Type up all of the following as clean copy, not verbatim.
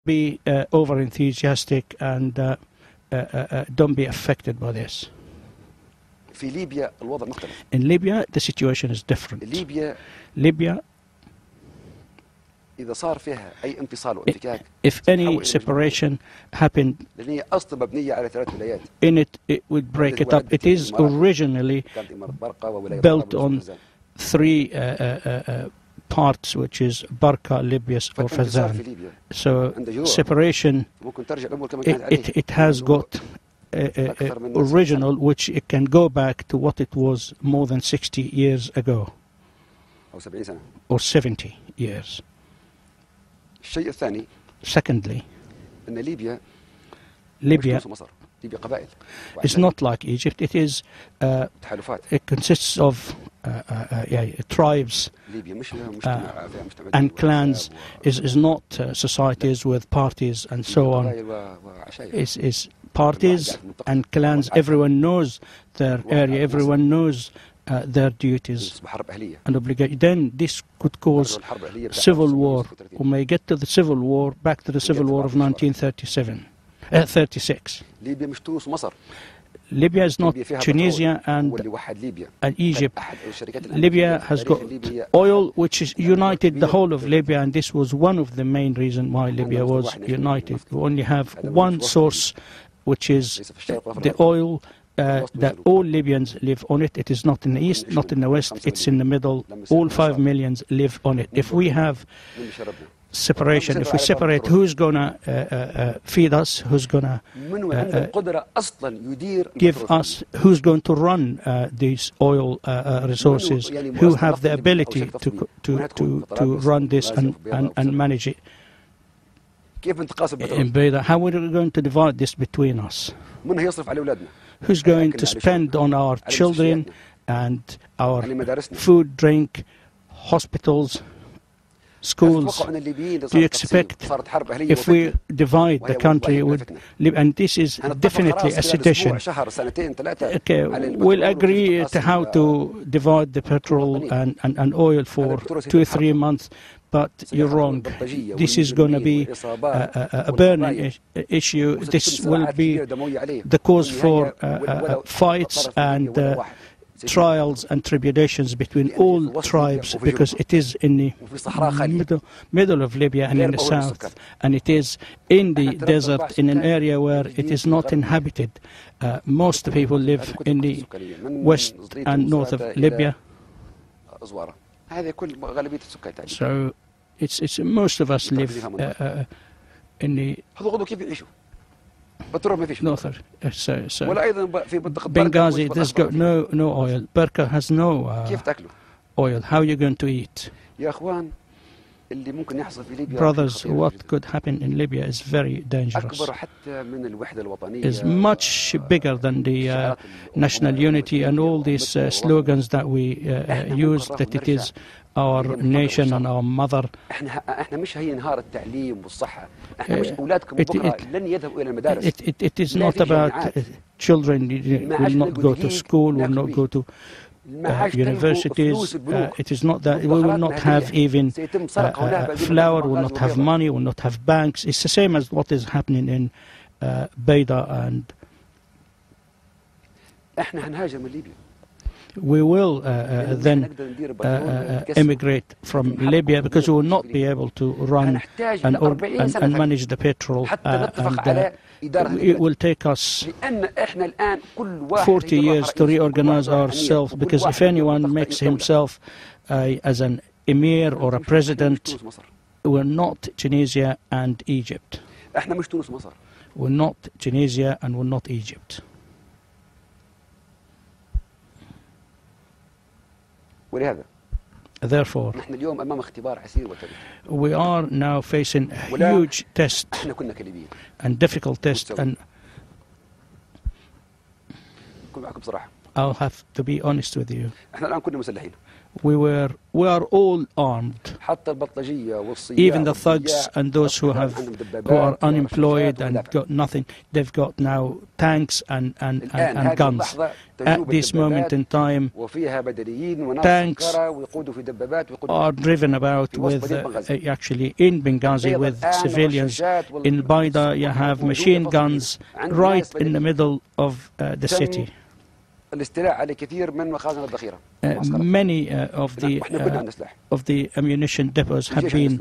be over enthusiastic and don't be affected by this. في ليبيا الوضع مختلف. In Libya, the situation is different. Libya, إذا صار فيها أي انفصال وانفكاك if any separation happened لأن هي أصلا مبنية على 3 ولايات. in it would break it up. It is originally built on 3 parts, which is Barqa, Libyas, or Fazan. So separation, it has got original, which it can go back to what it was more than 60 years ago, or 70 years. الشيء الثاني. Secondly, أن ليبيا is not like Egypt. It is it consists of tribes and clans. Is not societies with parties and so on. Is parties and clans. Everyone knows their area. Everyone knows their duties and obligations. Then this could cause civil war. We may get to the civil war, back to the civil war of 1936. Libya is not Tunisia and Egypt. Libya has got oil, which is united the whole of Libya, and this was one of the main reasons why Libya was united. We only have one source, which is the oil. That all Libyans live on it. It is not in the east, not in the west, it's in the middle. All 5 million live on it. If we have separation, if we separate, who's going to feed us, who's going to give us, who's going to run these oil resources, who have the ability to run this and manage it? How are we going to divide this between us? Who's going to spend on our children and our food, drink, hospitals, schools? Do you expect, if we divide the country, and this is definitely a sedition. Okay, we'll agree to how to divide the petrol and oil for 2 or 3 months, but you're wrong. This is going to be a burning issue. This will be the cause for fights and trials and tribulations between all tribes, because it is in the middle of Libya and in the south, and it is in the desert, in an area where it is not inhabited. Most people live in the west and north of Libya. So it's most of us live in the north. So Benghazi, there's got no oil. Barqa has no oil. How are you going to eat? Brothers, what could happen in Libya is very dangerous. It's much bigger than the national unity and all these slogans that we use, that it is our nation and our mother. It is not about children will not go to school, will not go to universities. It is not that. We will not have even flour, we will not have money, we will not have banks. It's the same as what is happening in Beida, and we will then emigrate from Libya, because we will not be able to run and manage the petrol, and it will take us 40 years to reorganize ourselves, because if anyone makes himself as an emir or a president, we're not Tunisia and Egypt. We're not Tunisia and we're not Egypt. Therefore, we are now facing a huge test and difficult test, and I'll have to be honest with you. We are all armed. Even the thugs and those who are unemployed and got nothing, they've got now tanks and guns. At this moment in time, tanks are driven about with actually in Benghazi with civilians. In Baida, you have machine guns right in the middle of the city. Many of the ammunition depots have been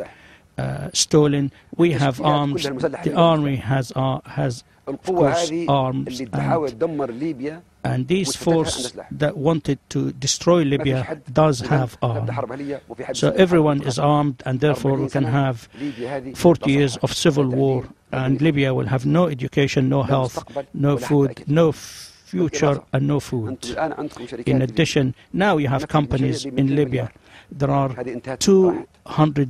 stolen. We have arms. The army has of course arms, and this force that wanted to destroy Libya does have arms. So everyone is armed, and therefore we can have 40 years of civil war, and Libya will have no education, no health, no food, no future, and no food. In addition, now you have companies in Libya. There are 200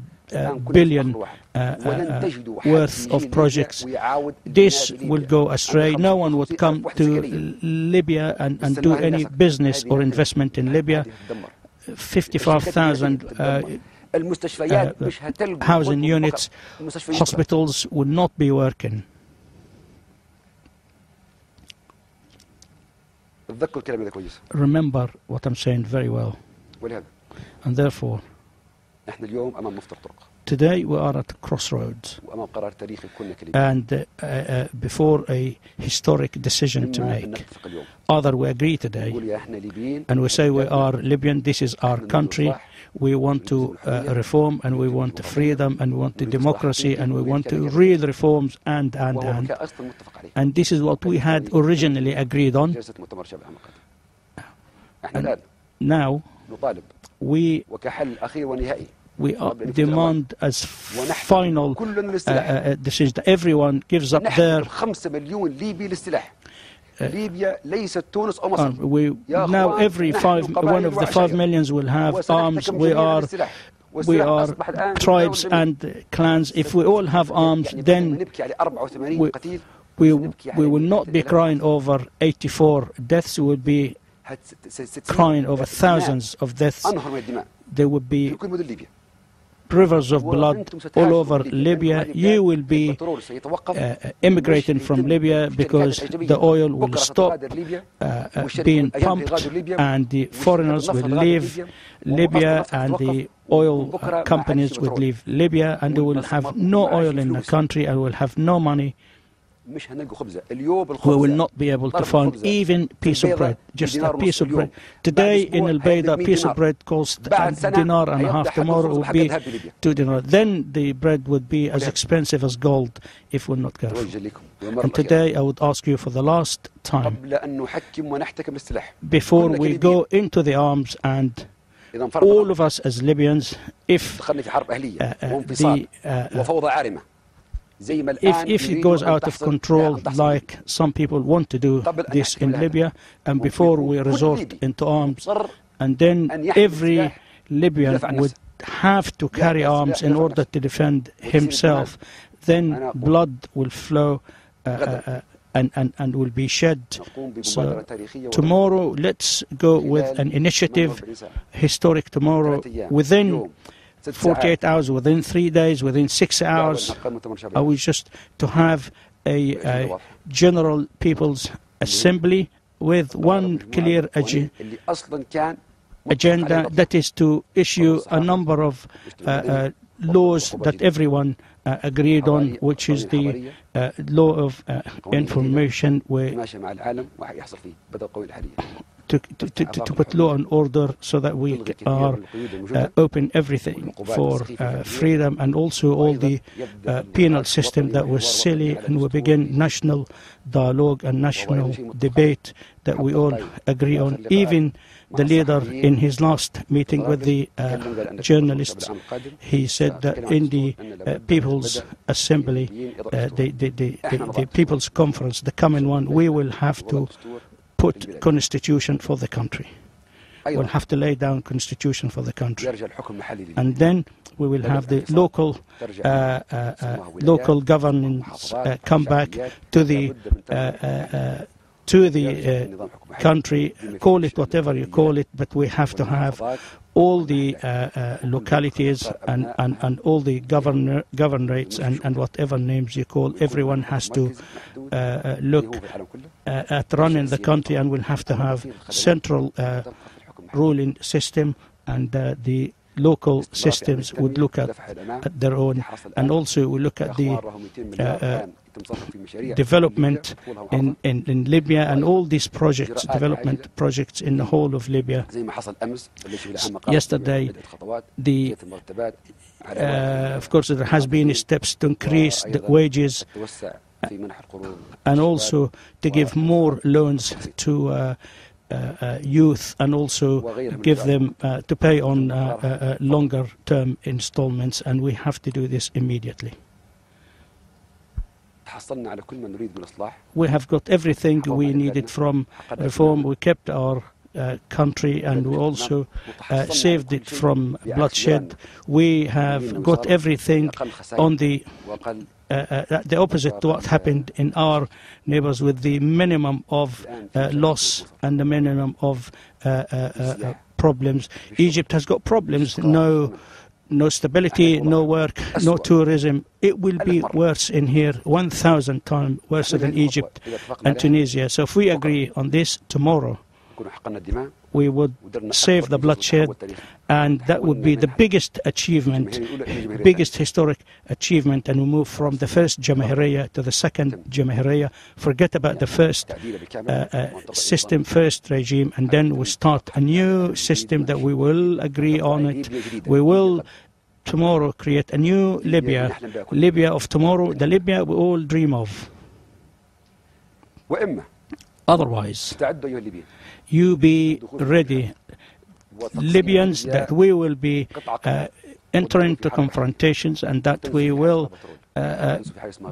billion worth of projects. This will go astray. No one would come to Libya and do any business or investment in Libya. 55,000 housing units, hospitals would not be working. Remember what I'm saying very well. And therefore, today we are at a crossroads and before a historic decision to make. Either we agree today and we say we are Libyan, this is our country, we want to reform, and we want freedom, and we want the democracy, and we want to real reforms, and this is what we had originally agreed on. And now we demand as final decision that everyone gives up their now every one of the 5 millions will have arms. We are tribes and clans. If we all have arms, then we will not be crying over 84 deaths. We will be crying over thousands of deaths. There would be rivers of blood all over Libya. You will be immigrating from Libya because the oil will stop being pumped, and the foreigners will leave Libya, and the oil companies will leave Libya, and they will have no oil in the country and will have no money. We will not be able to find even piece of bread, just a piece of bread. Today in Al Bayda, a piece of bread costs $1.5 dinar. Tomorrow it will be $2. Then the bread would be as expensive as gold if we're not careful. And today I would ask you for the last time, before we go into the arms, and all of us as Libyans, if it goes out of control, like some people want to do this in Libya, and before we resort into arms, and then every Libyan would have to carry arms in order to defend himself, then blood will flow and will be shed. So tomorrow, let's go with an initiative, historic tomorrow, within 48 hours, within 3 days, within 6 hours. I wish just to have a general people's assembly with one clear agenda, that is to issue a number of laws that everyone agreed on, which is the law of information, where to put law and order, so that we are open everything for freedom, and also all the penal system that was silly, and we begin national dialogue and national debate that we all agree on. Even the leader, in his last meeting with the journalists, he said that in the People's Assembly, the People's Conference, the coming one, we will have to put constitution for the country. We'll have to lay down constitution for the country, and then we will have the local governance come back to the to the country, call it whatever you call it, but we have to have all the localities and all the governorates and whatever names you call. Everyone has to look at running the country, and we'll have to have central ruling system, and the local systems would look at their own, and also we look at the development in Libya and all these projects, development projects in the whole of Libya. Yesterday, of course, there has been steps to increase the wages and also to give more loans to youth, and also give them to pay on longer term installments, and we have to do this immediately. We have got everything we needed from reform. We kept our country, and we also saved it from bloodshed. We have got everything on the opposite to what happened in our neighbors, with the minimum of loss and the minimum of problems. Egypt has got problems, no stability, no work, no tourism. It will be worse in here, 1,000 times worse than Egypt and Tunisia. So if we agree on this tomorrow, we would save the bloodshed, and that would be the biggest achievement, biggest historic achievement, and we move from the first Jamahiriya to the second Jamahiriya. Forget about the first system, first regime, and then we start a new system that we will agree on it. We will tomorrow create a new Libya, Libya of tomorrow, the Libya we all dream of. Otherwise, you be ready, Libyans, that we will be entering into confrontations, and that we will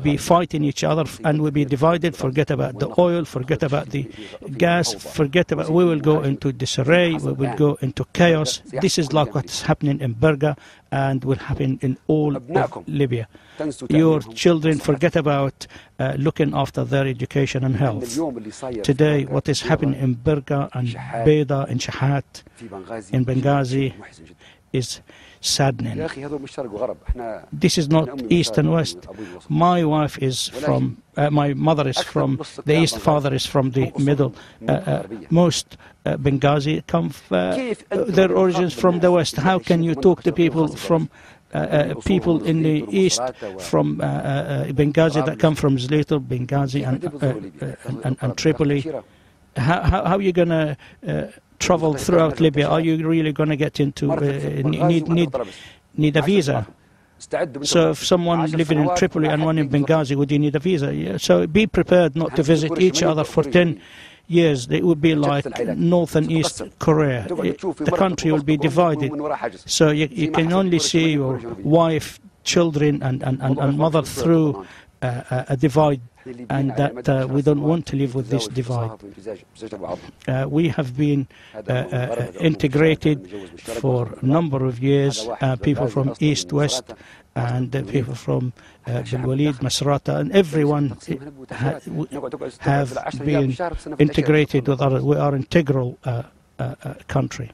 be fighting each other, and we'll be divided. Forget about the oil, forget about the gas, forget about, we will go into disarray, we will go into chaos. This is like what's happening in Berga and will happen in all of Libya. Your children, forget about looking after their education and health. Today, what is happening in Berga and Beida, in Shahat, in Benghazi, is saddening. This is not east and west. My wife is from, my mother is from the east, father is from the middle. Most Benghazi come, their origins from the west. How can you talk to people from people in the east, from Benghazi, that come from Zlito, Benghazi and Tripoli? How are you going to travel throughout Libya? Are you really going to get into need a visa? So if someone living in Tripoli and one in Benghazi, would you need a visa? Yeah. So be prepared not to visit each other for 10 years. It would be like North and East Korea. The country will be divided. So you can only see your wife, children and mother through a divide, and that we don't want to live with this divide. We have been integrated for a number of years, people from East, West, and people from Bin Walid, Masrata, and everyone have been integrated with others. We are an integral country.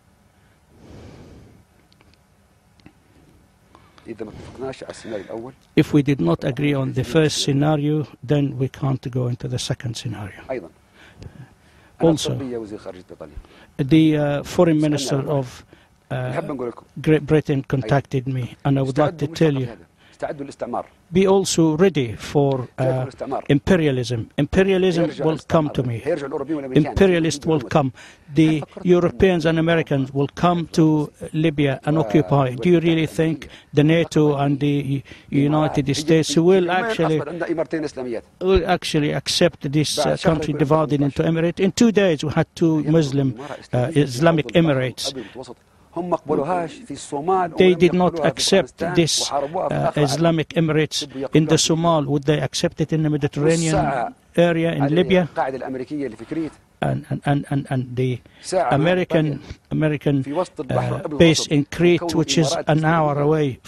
If we did not agree on the first scenario, then we can't go into the second scenario. Also, the foreign minister of Great Britain contacted me, and I would like to tell you, be also ready for imperialism. Imperialism will come to me. Imperialists will come. The Europeans and Americans will come to Libya and occupy. Do you really think the NATO and the United States will actually accept this country divided into emirates? In 2 days, we had 2 Muslim Islamic Emirates. They did not accept this Islamic Emirates in the Somal. Would they accept it in the Mediterranean area in Libya? And the American base in Crete, which is an hour away